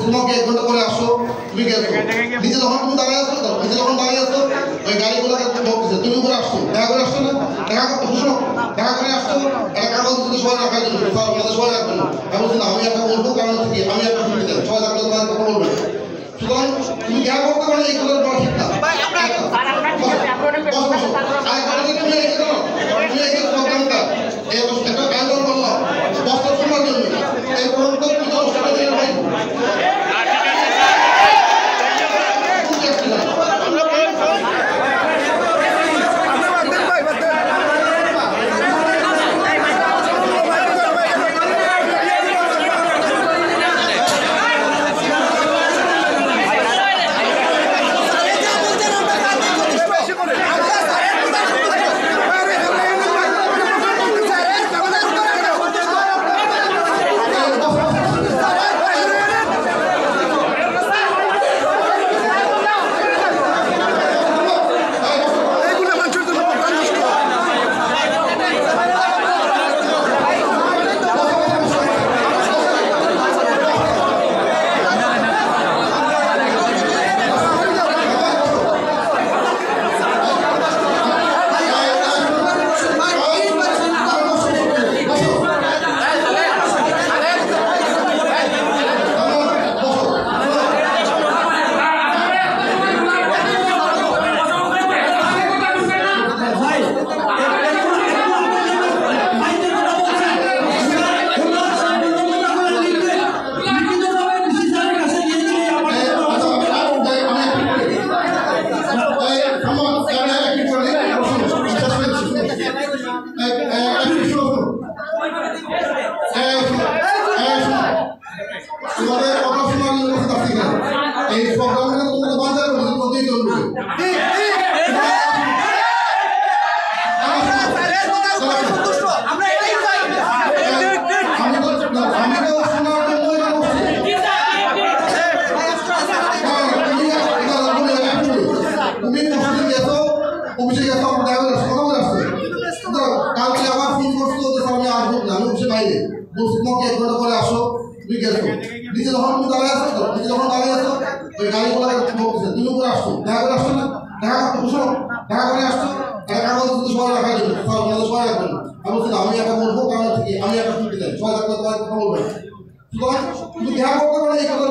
তোমাকে 1 ঘন্টা পরে আসো, তুমি গেছো নিচে যখন তুমি দাঁড়িয়ে আসো, নিচে যখন দাঁড়িয়ে আসো ওই গাড়িগুলোকে বলতেছে তুমি উপরে আসছো, দেখা করে আসছো না, দেখা করতে শোনো, দেখা করে আসছো, একটা কাগজ দিতে সবাই রাখার জন্য স্যার আমাদের সবাই রাখবেন না। আমি বলছি না, আমি একটা বলবো কারণ হচ্ছে কি আমি একটা শুনতে চাই, সবাই থাকলে তোমার কথা বলবেন। সুতরাং তুমি দেখা করতে পারলে এইগুলো বড় ঠিক না। প্রোগ্রামটা একটা আয়োজন করলাম বস্ত্র শোনার জন্য, এই প্রোগ্রামটা ভাই তোমাকে 1 ঘন্টা পরে আসো, তুমি গেছো নিচে যখন তুমি দাঁড়িয়ে আসো, নিচে যখন দাঁড়িয়ে আসো ওই গাড়িগুলোকে বলতেছে তুমি উপরে আসছো, দেখা করে আসছো না, দেখা করতে শোনো, দেখা করে আসছো, একটা কাগজ দিতে সবাই রাখার জন্য স্যার আমাদের সবাই রাখবেন না। আমি বলছি না, আমি একটা বলবো কারণ হচ্ছে কি আমি একটা শুনতে চাই, সবাই থাকলে তোমার কথা বলবেন। সুতরাং তুমি দেখা করতে পারলে এই কথা